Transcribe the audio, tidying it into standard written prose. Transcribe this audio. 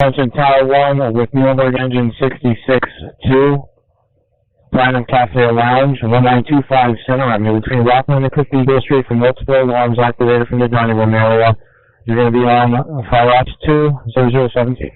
Attention Tower 1 with Nuremberg Engine 66-2, Platinum Cafe Lounge, 1925 Center Avenue, between Rockland and Cliff Eagle Street for multiple alarms activated from the dining room area. You're going to be on Pyralites 2, 0017.